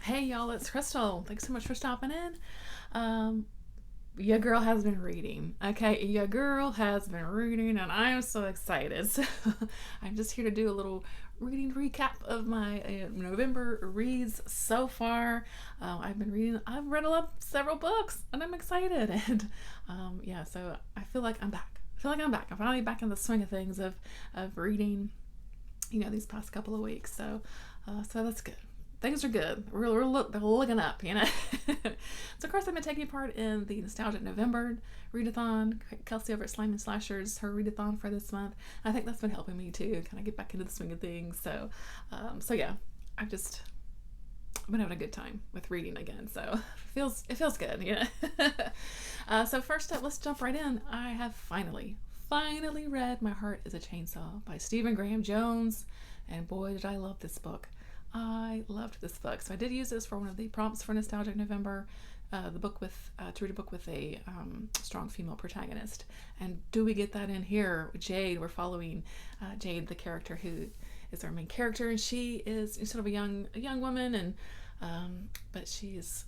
Hey y'all, it's Crystal. Thanks so much for stopping in. Um, your girl has been reading. Okay, your girl has been reading, and I am so excited. So, I'm just here to do a little reading recap of my November reads so far. I've been reading. I've read several books, and I'm excited. And yeah, so I feel like I'm back. I feel like I'm back. I'm finally back in the swing of things of reading. These past couple of weeks. So that's good. Things are good. They're looking up. So of course I've been taking part in the Nostalgic November readathon. Kelsey over at Slime and Slashers, her readathon for this month. I think that's been helping me too, kind of get back into the swing of things. So yeah, I've been having a good time with reading again. So it feels good. So first up, let's jump right in. I have finally read My Heart is a Chainsaw by Stephen Graham Jones, and boy did I love this book. I loved this book. So I did use this for one of the prompts for Nostalgic November, the book with to read a book with a strong female protagonist. And do we get that in here? Jade, we're following Jade, the character who is our main character, and she is sort of a young woman, and but she is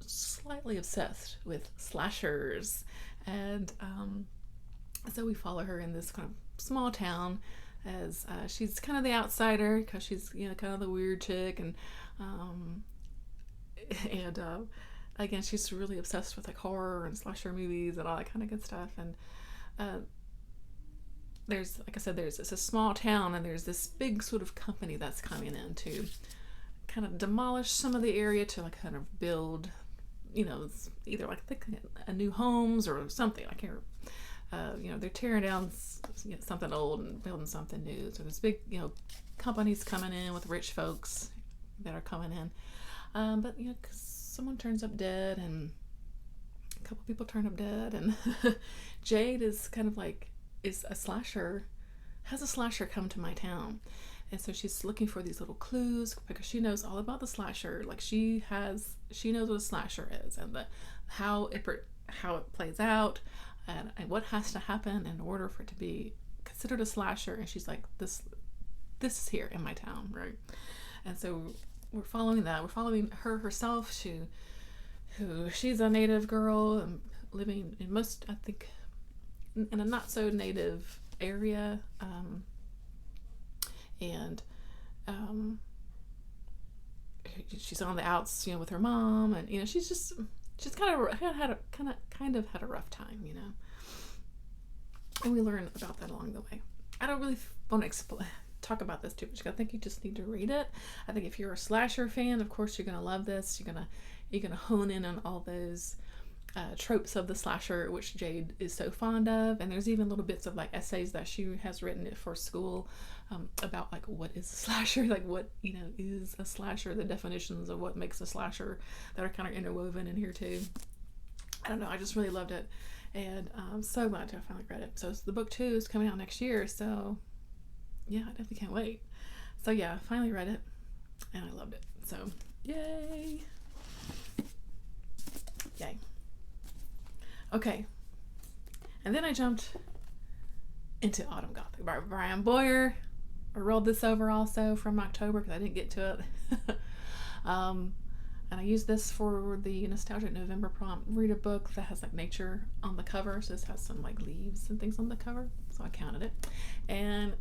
slightly obsessed with slashers, and so we follow her in this kind of small town as she's kind of the outsider because she's kind of the weird chick, and again she's really obsessed with like horror and slasher movies and all that kind of good stuff. And uh, there's, like I said, it's a small town, and there's this big sort of company that's coming in to kind of demolish some of the area to like kind of build, it's either like a new homes or something. I can't. They're tearing down something old and building something new. So there's big, companies coming in with rich folks that are coming in. But 'cause someone turns up dead, and a couple people turn up dead, and Jade is kind of like has a slasher come to my town, and so she's looking for these little clues because she knows all about the slasher. Like she knows what a slasher is, and how it plays out, and what has to happen in order for it to be considered a slasher. And she's like, this is here in my town, right? And so we're following that. We're following her herself. She's a native girl, living in I think, in a not so native area, and she's on the outs, with her mom, and she's kind of had a rough time, and we learn about that along the way. I don't really want to talk about this too much. I think you just need to read it. I think if you're a slasher fan, of course you're gonna love this. You're gonna hone in on all those tropes of the slasher, which Jade is so fond of. And there's even little bits of like essays that she has written for school about like what is a slasher, like what is a slasher, the definitions of what makes a slasher that are kind of interwoven in here too. I don't know, I just really loved it, and I'm so glad to have finally read it. So the book 2 is coming out next year, so yeah, I definitely can't wait. So yeah, I finally read it, and I loved it. So yay. Okay, and then I jumped into Autumn Gothic by Brian Bowyer. I rolled this over also from October because I didn't get to it. And I used this for the Nostalgic November prompt. Read a book that has like nature on the cover. So this has some like leaves and things on the cover. So I counted it. And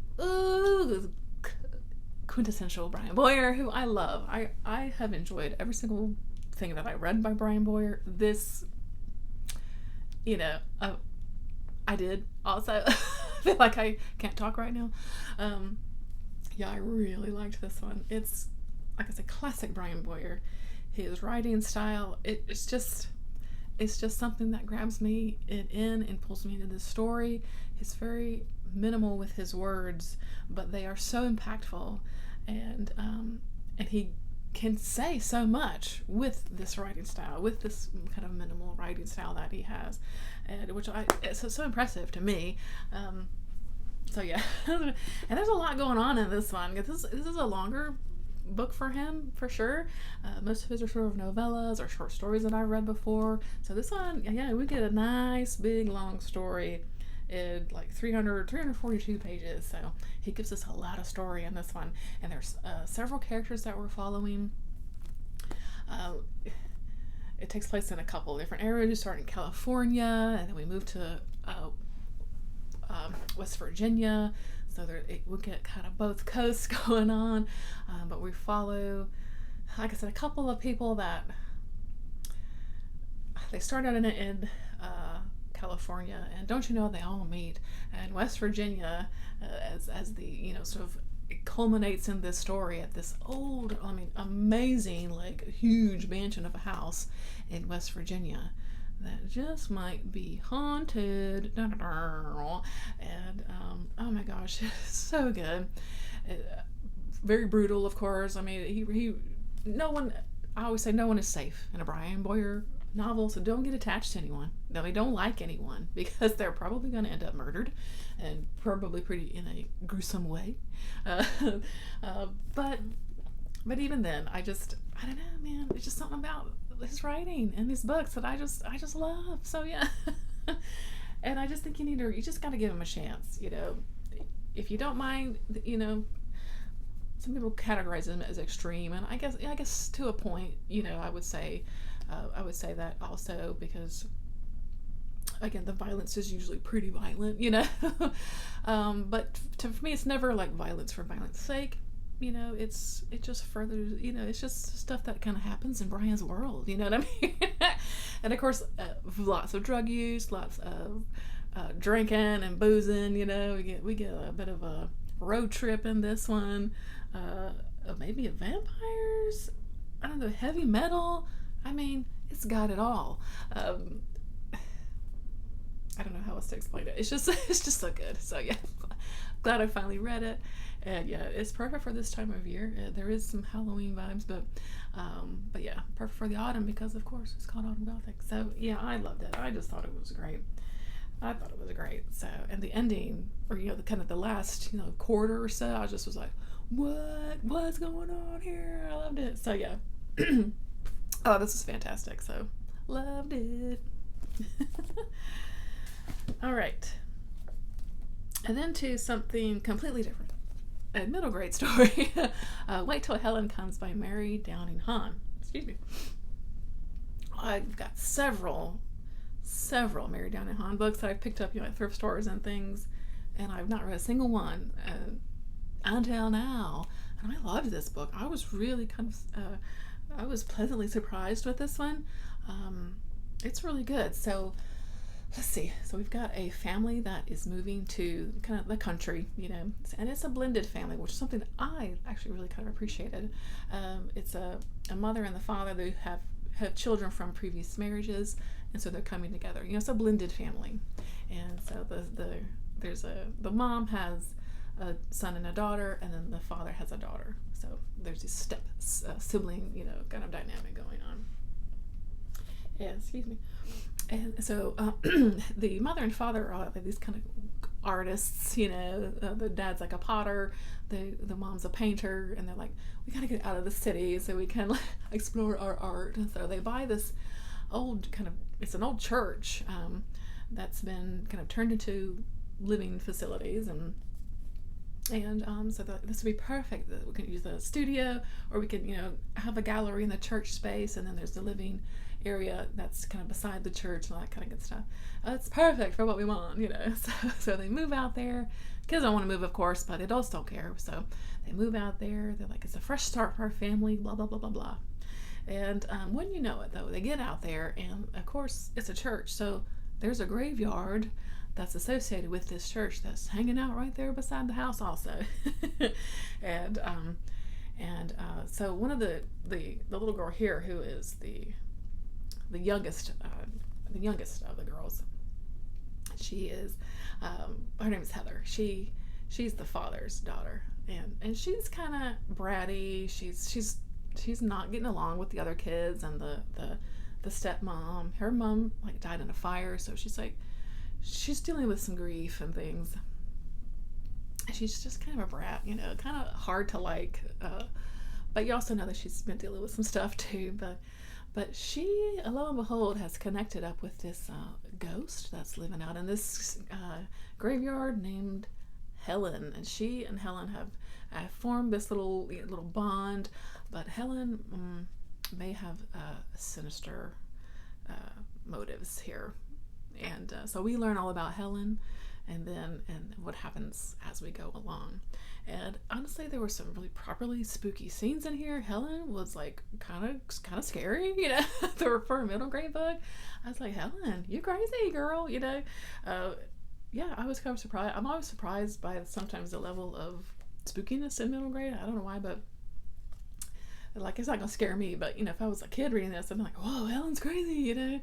quintessential Brian Bowyer, who I love. I have enjoyed every single thing that I read by Brian Bowyer. This, I did also. I feel like I can't talk right now. Yeah, I really liked this one. It's, like I said, classic Brian Bowyer. His writing style, it's just something that grabs me in and pulls me into the story. He's very minimal with his words, but they are so impactful, and he can say so much with this writing style, with this kind of minimal writing style that he has, and it's so impressive to me. So yeah, and there's a lot going on in this one. This is a longer book for him for sure. Most of his are sort of novellas or short stories that I've read before. So this one, yeah, we get a nice big long story in like 342 pages. So he gives us a lot of story in this one, and there's several characters that we're following. Uh, it takes place in a couple of different areas. We start in California, and then we move to West Virginia. So we get kind of both coasts going on, but we follow, like I said, a couple of people that they start out in California, and don't you know they all meet in West Virginia, as the sort of it culminates in this story at this old, I mean, amazing, like huge mansion of a house in West Virginia that just might be haunted. And oh my gosh, it's so good. Very brutal, of course. I mean, he no one. I always say no one is safe in a Brian Bowyer novel, so don't get attached to anyone. No, they don't like anyone because they're probably going to end up murdered, and probably pretty in a gruesome way. Uh, but even then, I don't know, man. It's just something about his writing and his books that I just love. So yeah, and I just think you just got to give him a chance. If you don't mind, some people categorize him as extreme, and I guess to a point, I would say that also because, again, the violence is usually pretty violent, but for me, it's never like violence for violence sake. It just further, it's just stuff that kind of happens in Brian's world. You know what I mean? And of course, lots of drug use, lots of drinking and boozing. We get a bit of a road trip in this one. Maybe vampires. I don't know, heavy metal. I mean, it's got it all. I don't know how else to explain it. It's just so good. So yeah, glad I finally read it. And yeah, it's perfect for this time of year. There is some Halloween vibes, but yeah, perfect for the autumn because of course it's called Autumn Gothic. So yeah, I loved it. I just thought it was great. So, and the ending, or the kind of the last quarter or so, I just was like, what's going on here? I loved it. So yeah. Oh, this is fantastic. So loved it. All right. And then to something completely different. A middle grade story. Wait Till Helen Comes by Mary Downing Hahn. Excuse me. I've got several Mary Downing Hahn books that I've picked up at thrift stores and things, and I've not read a single one until now. And I loved this book. I was really I was pleasantly surprised with this one. It's really good. So let's see. So we've got a family that is moving to kind of the country, and it's a blended family, which is something that I actually really kind of appreciated. It's a mother and the father who have children from previous marriages, and so they're coming together. It's a blended family, and so the mom has a son and a daughter, and then the father has a daughter. So there's this step sibling, kind of dynamic going on. Yeah, excuse me. And so the mother and father are like these kind of artists, the dad's like a potter, the mom's a painter, and they're like, we gotta get out of the city so we can explore our art. And so they buy this it's an old church that's been kind of turned into living facilities, and so this would be perfect. That we can use the studio, or we could have a gallery in the church space, and then there's the living area that's kind of beside the church and all that kind of good stuff. It's perfect for what we want, So they move out there. Kids don't want to move, of course, but adults don't care. So they move out there. They're like, it's a fresh start for our family, blah, blah, blah, blah, blah. And when you know it, though, they get out there, and of course, it's a church. So there's a graveyard that's associated with this church that's hanging out right there beside the house also. and so one of the little girl here, who is the youngest of the girls, she is her name is Heather. She's the father's daughter, and she's kind of bratty. She's not getting along with the other kids, and the stepmom. Her mom died in a fire, so she's dealing with some grief and things. She's just kind of a brat, kind of hard to like. But you also know that she's been dealing with some stuff too. But she, lo and behold, has connected up with this ghost that's living out in this graveyard named Helen. And she and Helen have formed this little bond. But Helen, may have sinister motives here. And so we learn all about Helen and what happens as we go along. And honestly, there were some really properly spooky scenes in here. Helen was like kind of scary, for a middle grade book. I was like, Helen, you crazy girl, yeah, I was kind of surprised. I'm always surprised by sometimes the level of spookiness in middle grade. I don't know why, but like, it's not gonna scare me, but if I was a kid reading this, I'd be like, whoa, Helen's crazy,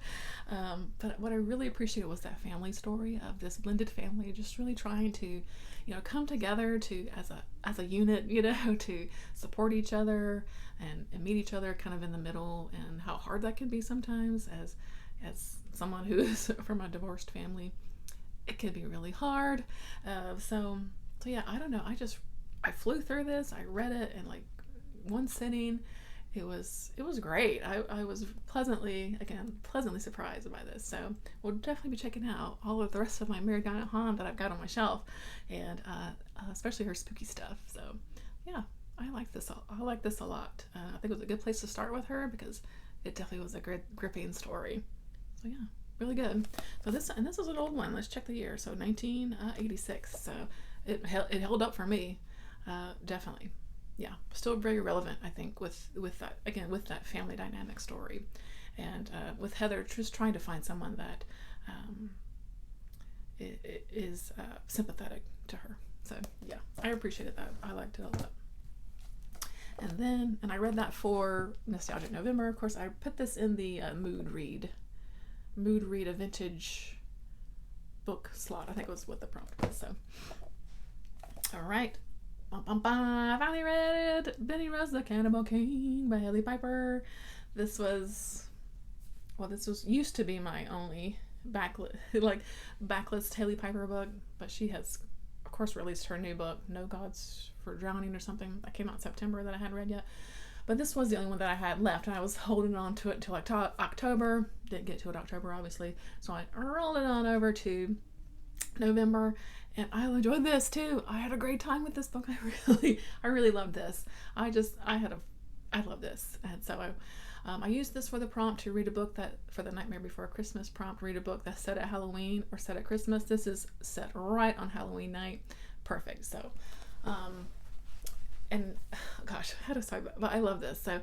but what I really appreciated was that family story of this blended family just really trying to come together to as a unit, to support each other and meet each other kind of in the middle, and how hard that can be sometimes as someone who is from a divorced family. It can be really hard. So yeah, I don't know, I flew through this. I read it in like one sitting. It was great. I was pleasantly surprised by this. So we'll definitely be checking out all of the rest of my Mary Diana Hahn that I've got on my shelf, and especially her spooky stuff. So yeah, I like this a lot. I think it was a good place to start with her because it definitely was a gripping story. So yeah, really good. So this is an old one. Let's check the year. So 1986. So it held up for me, definitely. Yeah, still very relevant, I think, with that family dynamic story, and with Heather just trying to find someone that is sympathetic to her. So yeah, I appreciated that. I liked it a lot. And I read that for Nostalgic November. Of course, I put this in the mood read a vintage book slot. I think was what the prompt was. So all right. I finally read Benny Rose the Cannibal King by Hailey Piper. This used to be my only backlist Hailey Piper book, but she has, of course, released her new book, No Gods for Drowning or something, that came out in September, that I hadn't read yet. But this was the only one that I had left, and I was holding on to it until October. Didn't get to it October, obviously, so I rolled it on over to November. And I enjoyed this too. I had a great time with this book. I really loved this. I love this. And so I used this for the prompt to read a book for the Nightmare Before Christmas prompt, read a book that's set at Halloween or set at Christmas. This is set right on Halloween night. Perfect. So, and gosh, how to start, but I love this. So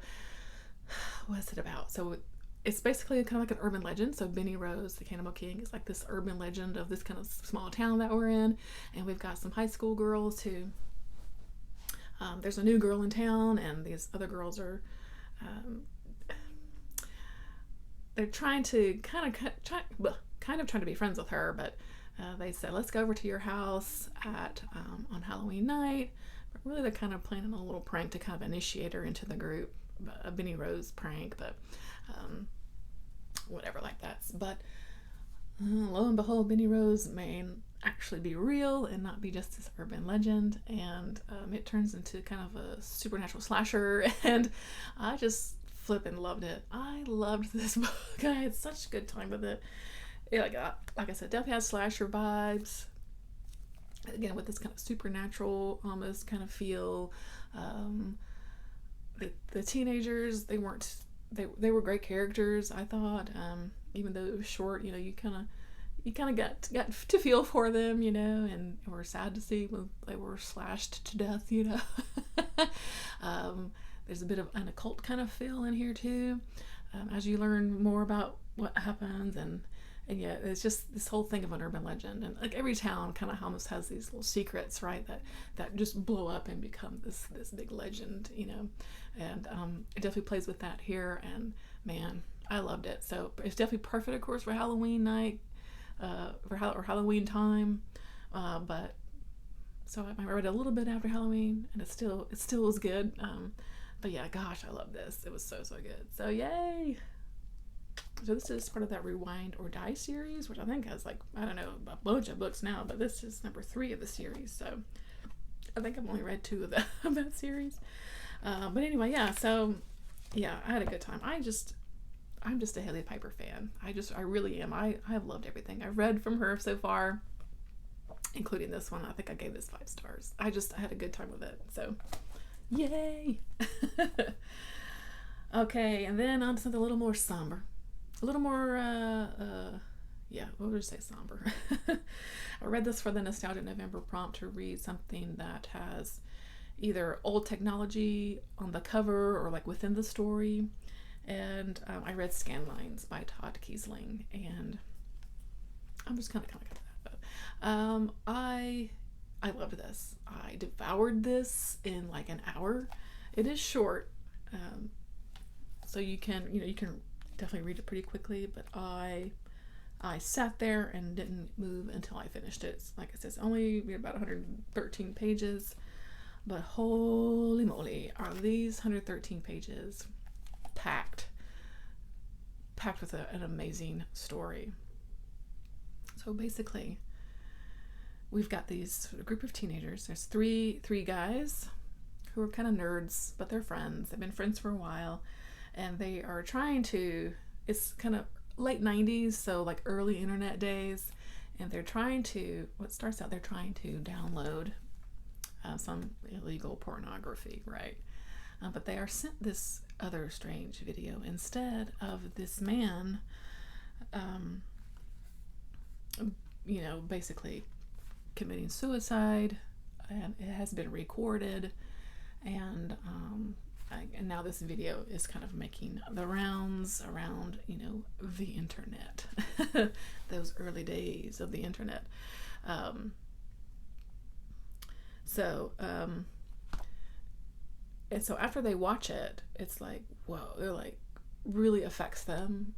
what is it about? So it's basically kind of like an urban legend. So Benny Rose, the Cannibal King, is like this urban legend of this kind of small town that we're in. And we've got some high school girls who, there's a new girl in town, and these other girls are, they're trying to kind of trying to be friends with her, but they said, let's go over to your house on Halloween night. But really they're kind of planning a little prank to kind of initiate her into the group, a Benny Rose prank, but whatever like that. But lo and behold, Benny Rose may actually be real and not be just this urban legend, and it turns into kind of a supernatural slasher, and I just flippin' loved it. I loved this book. I had such a good time with it. Like I said, definitely has slasher vibes, again with this kind of supernatural almost kind of feel. The teenagers, they were great characters, I thought, even though it was short. You kind of got to feel for them, and were sad to see when they were slashed to death. There's a bit of an occult kind of feel in here too, as you learn more about what happens, and yeah, it's just this whole thing of an urban legend, and like every town kind of almost has these little secrets, right, that just blow up and become this big legend, and it definitely plays with that here, and man, I loved it. So it's definitely perfect, of course, for Halloween night, or Halloween time, but so I read a little bit after Halloween, and it still was good, but yeah, gosh, I love this. It was so good. So yay. So this is part of that Rewind or Die series, which I think has like, I don't know, a bunch of books now, but this is number 3 of the series. So I think I've only read 2 of that series. But anyway, yeah, so yeah, I had a good time. I'm just a Hailey Piper fan. I really am. I have loved everything I've read from her so far, including this one. I think I gave this 5 stars. I had a good time with it. So yay. Okay, and then on to something a little more somber. A little more, yeah, what would you say, somber? I read this for the Nostalgia November prompt to read something that has either old technology on the cover or like within the story. And I read Scanlines by Todd Keisling, and I'm just kind of got that. But I loved this. I devoured this in like an hour. It is short, so you can definitely read it pretty quickly. But I sat there and didn't move until I finished it. Like I said, it's only about 113 pages, but holy moly, are these 113 pages packed with an amazing story. So basically, we've got these group of teenagers. There's three guys who are kind of nerds, but they're friends. They've been friends for a while, and they are trying to, it's kind of late 90s, so like early internet days, and they're trying to, they're trying to download some illegal pornography, right? But they are sent this other strange video instead of this man, basically committing suicide, and it has been recorded, and now this video is kind of making the rounds around, the internet, those early days of the internet. And so after they watch it, it's like, whoa, they're like, really affects them,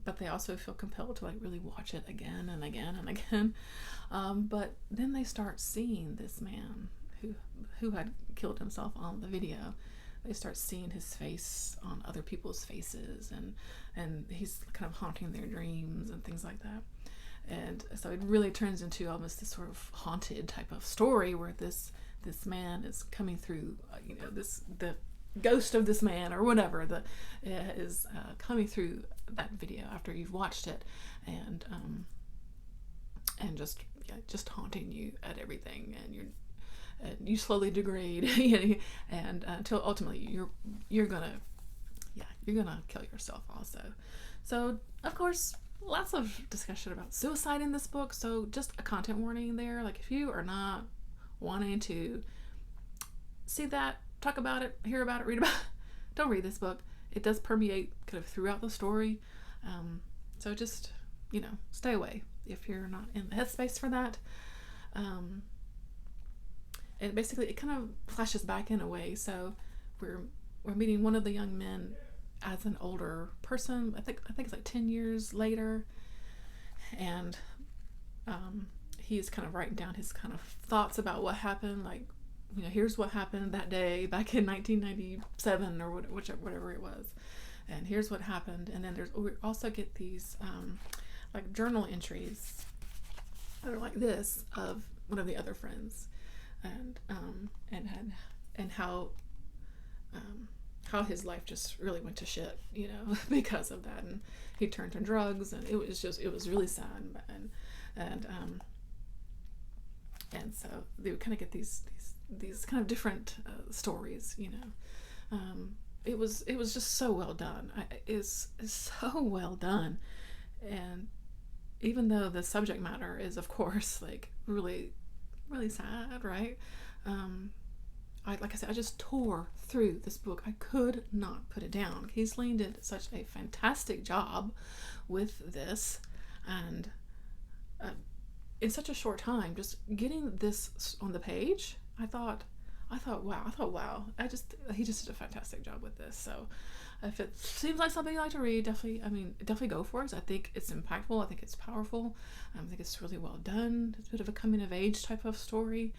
but they also feel compelled to like really watch it again and again and again. But then they start seeing this man who had killed himself on the video. They start seeing his face on other people's faces, and he's kind of haunting their dreams and things like that. And so it really turns into almost this sort of haunted type of story where this man is coming through, the ghost of this man or whatever is coming through that video after you've watched it, and just haunting you at everything, and you slowly degrade, and until ultimately you're gonna kill yourself also. So of course, lots of discussion about suicide in this book, so just a content warning there. Like, if you are not wanting to see that, talk about it, hear about it, read about it, don't read this book. It does permeate kind of throughout the story, so just stay away if you're not in the headspace for that. And basically it kind of flashes back in a way. So we're meeting one of the young men as an older person. I think it's like 10 years later, and he's kind of writing down his kind of thoughts about what happened. Like, here's what happened that day back in 1997 or whatever it was, and here's what happened. And then we also get these like journal entries that are like this of one of the other friends, and how his life just really went to shit, because of that, and he turned to drugs, and it was really sad, and so they would kind of get these kind of different stories, it was just so well done. It's so well done, and even though the subject matter is, of course, like really really sad, right? Like I said, I just tore through this book. I could not put it down. Keisling did such a fantastic job with this, and in such a short time, just getting this on the page, I thought, wow. He just did a fantastic job with this. So if it seems like something you like to read, definitely go for it. I think it's impactful. I think it's powerful. I think it's really well done. It's a bit of a coming of age type of story.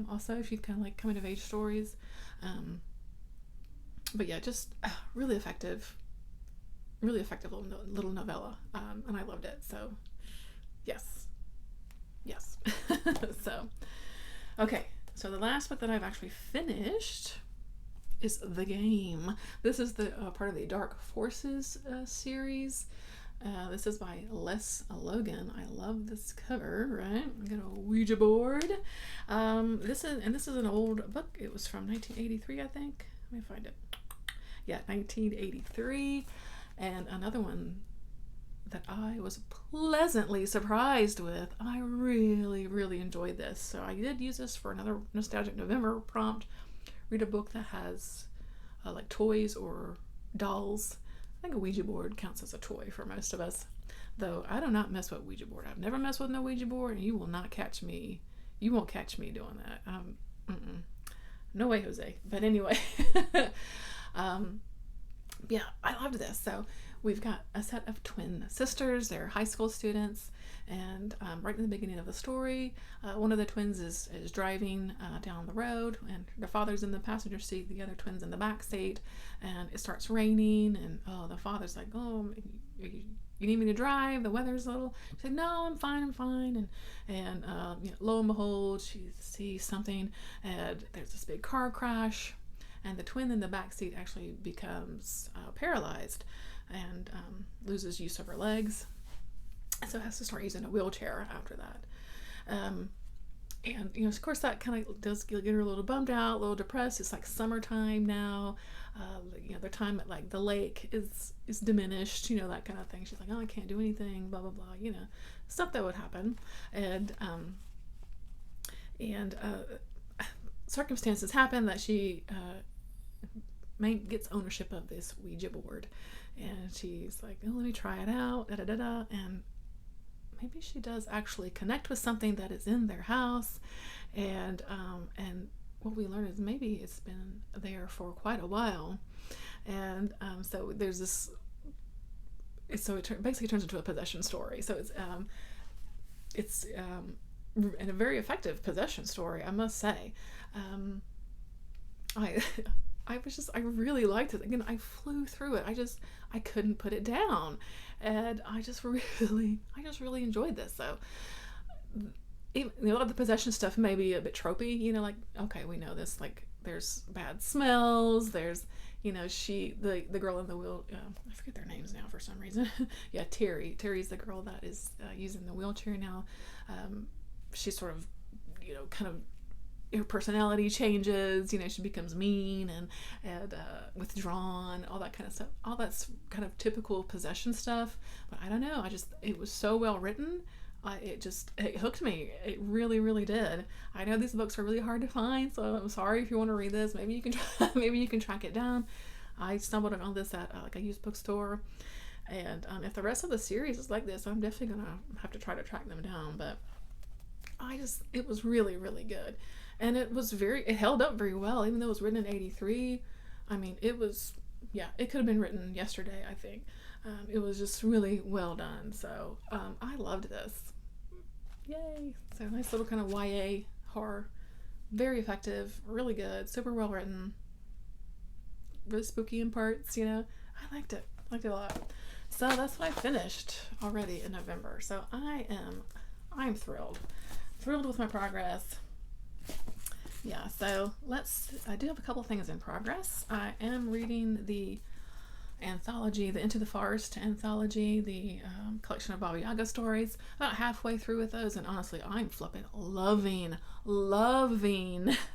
Also, if you kind of like coming of age stories, but yeah, just really effective little novella, and I loved it. So yes. So okay, so the last book that I've actually finished is The Game. This is the part of the Dark Forces series. This is by Les Logan. I love this cover, right? I got a Ouija board. This is an old book. It was from 1983, I think. Let me find it. Yeah, 1983. And another one that I was pleasantly surprised with. I really, really enjoyed this. So I did use this for another Nostalgic November prompt. Read a book that has like toys or dolls. I think a Ouija board counts as a toy for most of us. Though I do not mess with Ouija board. I've never messed with no Ouija board, and you will not catch me. You won't catch me doing that. No way, Jose. But anyway, yeah, I loved this. So we've got a set of twin sisters. They're high school students, and right in the beginning of the story, one of the twins is driving down the road, and the father's in the passenger seat, the other twin's in the back seat, and it starts raining, and the father's like, "Oh, you need me to drive? The weather's a little." She said, "No, I'm fine, and lo and behold, she sees something, and there's this big car crash, and the twin in the back seat actually becomes paralyzed and loses use of her legs, so has to start using a wheelchair after that. And of course, that kind of does get her a little bummed out, a little depressed. It's like summertime now. The time at like the lake is diminished. That kind of thing. She's like, "Oh, I can't do anything." Blah blah blah. Stuff that would happen, and circumstances happen that she gets ownership of this Ouija board, and she's like, "Oh, let me try it out." Da da da da, and maybe she does actually connect with something that is in their house, and what we learn is maybe it's been there for quite a while, and so there's this. So it basically turns into a possession story. So it's and a very effective possession story, I must say. I really liked it. Again, I flew through it. I couldn't put it down, and I just really enjoyed this. So, a lot of the possession stuff may be a bit tropey. Like, okay, we know this. Like, there's bad smells. There's, the girl in the wheel. I forget their names now for some reason. Yeah, Terry. Terry's the girl that is using the wheelchair now. She's sort of, kind of. Her personality changes, she becomes mean and withdrawn, all that kind of stuff. All that's kind of typical possession stuff. But I don't know. It was so well written. It hooked me. It really, really did. I know these books are really hard to find, so I'm sorry if you want to read this. Maybe you can track it down. I stumbled on this at like a used bookstore, and if the rest of the series is like this, I'm definitely gonna have to try to track them down. But it was really, really good. And it held up very well, even though it was written in 83. I mean, it could have been written yesterday, I think. It was just really well done. So I loved this. Yay. So nice little kind of YA horror. Very effective, really good, super well written. Really spooky in parts, I liked it. Liked it a lot. So that's what I finished already in November. So I'm thrilled. Thrilled with my progress. Yeah, so I do have a couple things in progress. I am reading the anthology, the Into the Forest anthology, the collection of Baba Yaga stories. About halfway through with those, and honestly, I'm flipping loving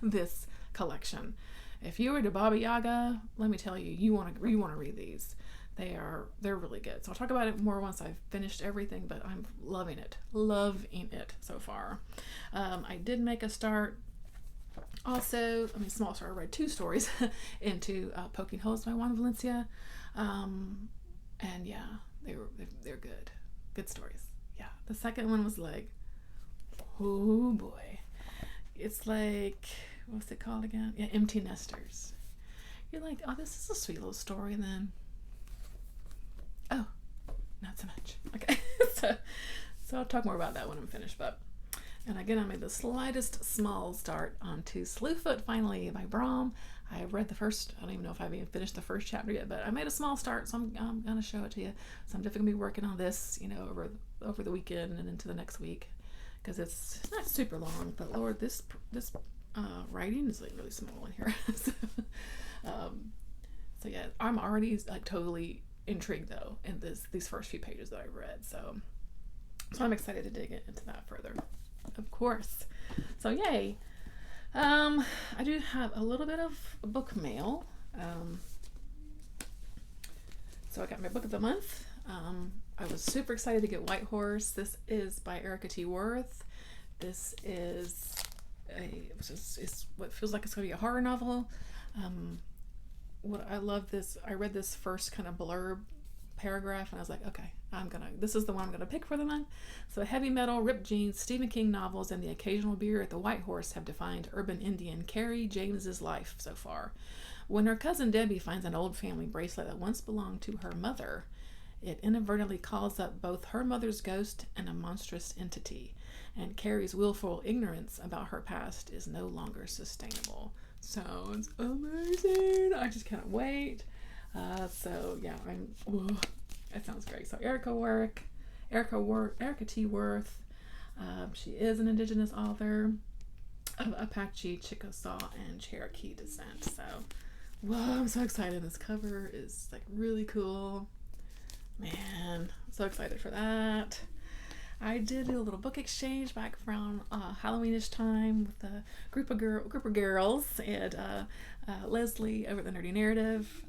this collection. If you were to Baba Yaga, let me tell you, you want to read these. They're really good. So I'll talk about it more once I've finished everything, but I'm loving it so far. I did make a start. Also, small start. I read 2 stories into Poking Holes by Juan Valencia, and yeah, they're good stories. Yeah, the second one was like, oh boy, it's like, what's it called again? Yeah, Empty Nesters. You're like, oh, this is a sweet little story, and then, oh, not so much. Okay, so I'll talk more about that when I'm finished, but. And again, I made the slightest small start onto Slewfoot finally by Brahm. I read the first, I don't even know if I've even finished the first chapter yet, but I made a small start, so I'm going to show it to you. So I'm definitely going to be working on this, over the weekend and into the next week, because it's not super long, but Lord, this writing is like really small in here. So yeah, I'm already like totally intrigued though in these first few pages that I've read. So I'm excited to dig into that further. Of course. So yay. I do have a little bit of book mail. So I got my book of the month. I was super excited to get White Horse. This is by Erica T. Worth. This is it's what feels like it's going to be a horror novel. What I love this, I read this first kind of blurb paragraph and I was like, okay, this is the one I'm gonna pick for the month. So heavy metal, ripped jeans, Stephen King novels, and the occasional beer at the White Horse have defined urban Indian Carrie James's life so far. When her cousin Debbie finds an old family bracelet that once belonged to her mother, it inadvertently calls up both her mother's ghost and a monstrous entity, and Carrie's willful ignorance about her past is no longer sustainable. Sounds amazing. I just can't wait. So yeah, that sounds great. So Erica T. Worth. She is an Indigenous author of Apache, Chickasaw, and Cherokee descent. So, whoa, I'm so excited. This cover is like really cool. Man, I'm so excited for that. I did a little book exchange back around Halloweenish time with a group of girls, and Leslie over at the Nerdy Narrative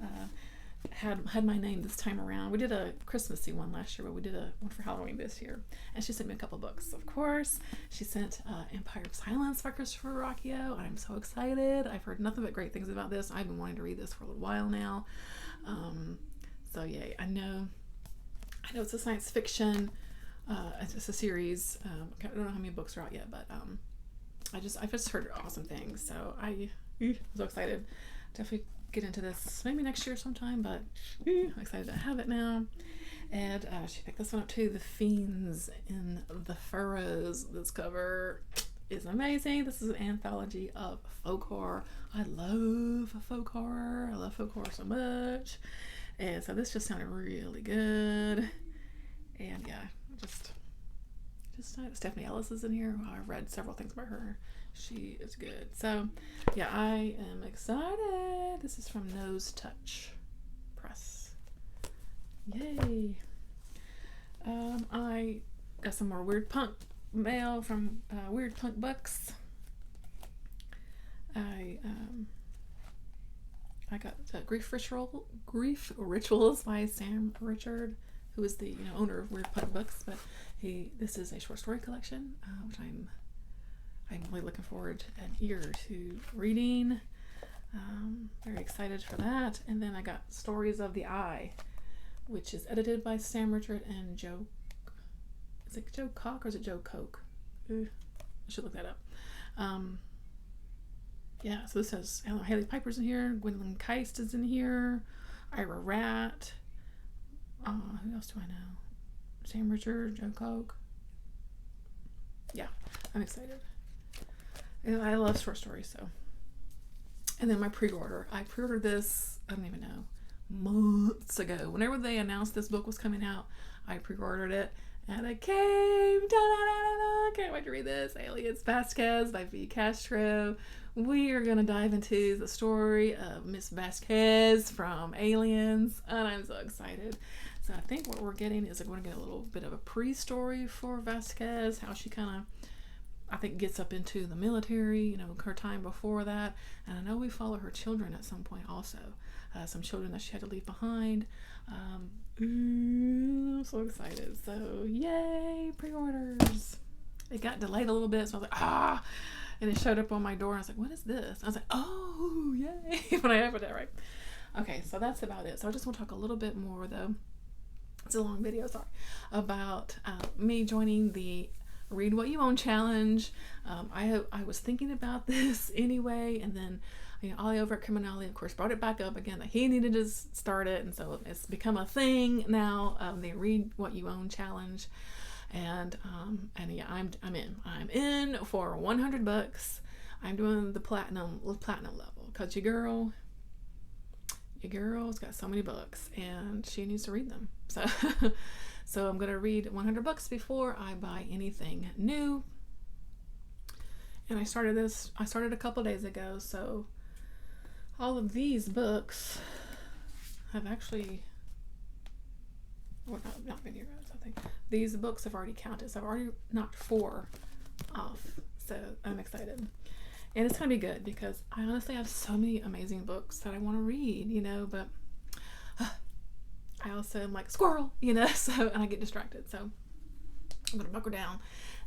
had my name this time around. We did a Christmassy one last year, but we did a one for Halloween this year, and she sent me a couple books. Of course, she sent Empire of Silence by Christopher Ruocchio. I'm so excited. I've heard nothing but great things about this. I've been wanting to read this for a little while now. So yay! I know it's a science fiction. It's a series. I don't know how many books are out yet, but I've just heard awesome things. So I'm so excited. Definitely get into this maybe next year sometime, but I'm excited to have it now. And she picked this one up too, The Fiends in the Furrows. This cover is amazing. This is an anthology of folk horror. I love folk horror. I love folk horror so much. And so this just sounded really good. And yeah, just Stephanie Ellis is in here. I've read several things about her. She is good. So yeah, I am excited. This is from Nose Touch Press. Yay. I got some more Weird Punk mail from Weird Punk Books. I got Grief Rituals by Sam Richard, who is the owner of Weird Punk Books, but this is a short story collection, which I'm really looking forward and eager to reading. Very excited for that. And then I got Stories of the Eye, which is edited by Sam Richard and Joe. Is it Joe Cock or is it Joe Koch? I should look that up. Yeah, so this has Hailey Piper's in here, Gwendolyn Keist is in here, Ira Rat. Who else do I know? Sam Richard, Joe Koch. Yeah, I'm excited. And I love short stories, so. And then my pre-order. I pre-ordered this, I don't even know, months ago. Whenever they announced this book was coming out, I pre-ordered it, and it came. Da-da-da-da-da. Can't wait to read this. Alias Vasquez by V. Castro. We are going to dive into the story of Miss Vasquez from Aliens, and I'm so excited. So I think what we're getting is we're going to get a little bit of a pre-story for Vasquez, how she kind of, I think, gets up into the military, her time before that. And I know we follow her children at some point also, some children that she had to leave behind. I'm so excited. So yay, pre-orders. It got delayed a little bit, so I was like, and it showed up on my door. And I was like, what is this? I was like, oh, yay, when I opened it, right? Okay, so that's about it. So I just want to talk a little bit more, though. It's a long video, sorry, about me joining the Read What You Own challenge. I was thinking about this anyway, and then Ollie over at Criminale, of course, brought it back up again that he needed to start it, and so it's become a thing now. The Read What You Own challenge, and yeah, I'm in for 100 bucks. I'm doing the platinum level because your girl's got so many books and she needs to read them. So I'm gonna read 100 books before I buy anything new. And I started a couple days ago, so all of these books have actually, well, not been here, I think. These books have already counted, so I've already knocked 4 off. So I'm excited. And it's going to be good because I honestly have so many amazing books that I want to read, but I also am like squirrel, so, and I get distracted. So I'm gonna buckle down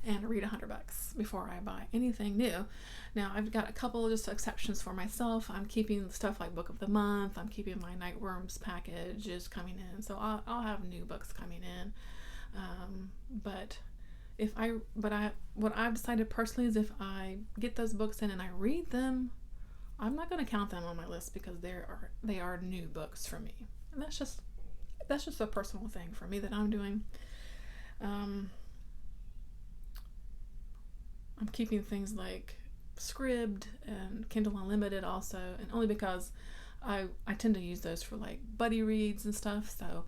and read $100 before I buy anything new. Now I've got a couple of just exceptions for myself. I'm keeping stuff like book of the month. I'm keeping my Nightworms package is coming in, so I'll have new books coming in. But what I've decided personally is if I get those books in and I read them, I'm not going to count them on my list because they are new books for me, and that's just a personal thing for me that I'm doing. I'm keeping things like Scribd and Kindle Unlimited also, and only because I tend to use those for like buddy reads and stuff. So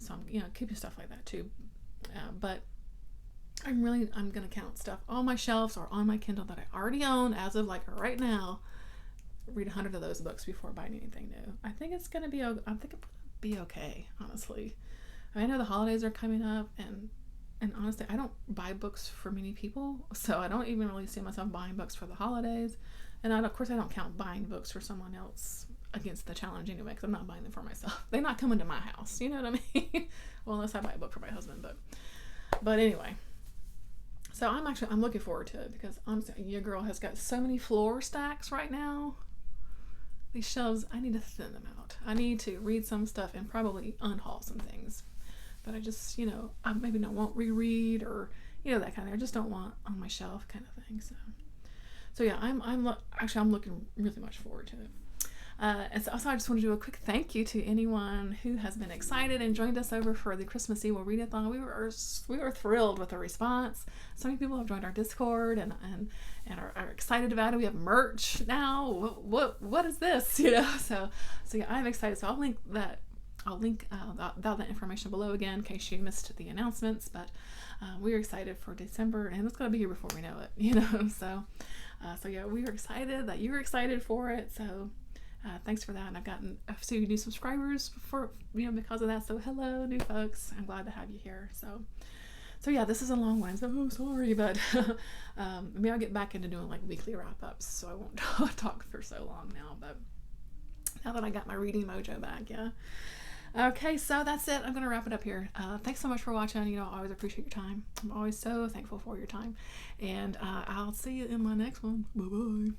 I'm keeping stuff like that too. But I'm gonna count stuff on my shelves or on my Kindle that I already own as of like right now. Read 100 of those books before buying anything new. I think it's gonna be okay, honestly. I know the holidays are coming up, and honestly, I don't buy books for many people, so I don't even really see myself buying books for the holidays. And of course, I don't count buying books for someone else against the challenge anyway, because I'm not buying them for myself. They're not coming to my house, you know what I mean? Well, unless I buy a book for my husband, but anyway. So I'm looking forward to it because honestly, your girl has got so many floor stacks right now. These shelves, I need to thin them out. I need to read some stuff and probably unhaul some things. But I just, I maybe won't reread or, that kind of, I just don't want on my shelf kind of thing. So yeah, I'm looking really much forward to it. And so also I just want to do a quick thank you to anyone who has been excited and joined us over for the Christmas Eve readathon. We were thrilled with the response. So many people have joined our Discord and are excited about it. We have merch now. What is this? So yeah, I'm excited. So I'll link that information below again in case you missed the announcements. But we're excited for December, and it's going to be here before we know it. So yeah, we were excited that you were excited for it. So thanks for that. And I've gotten a few new subscribers because of that. So hello, new folks. I'm glad to have you here. So yeah, this is a long one. So sorry, but maybe I'll get back into doing like weekly wrap-ups, so I won't talk for so long now. But now that I got my reading mojo back, yeah. Okay, so that's it. I'm going to wrap it up here. Thanks so much for watching. I always appreciate your time. I'm always so thankful for your time. And I'll see you in my next one. Bye-bye.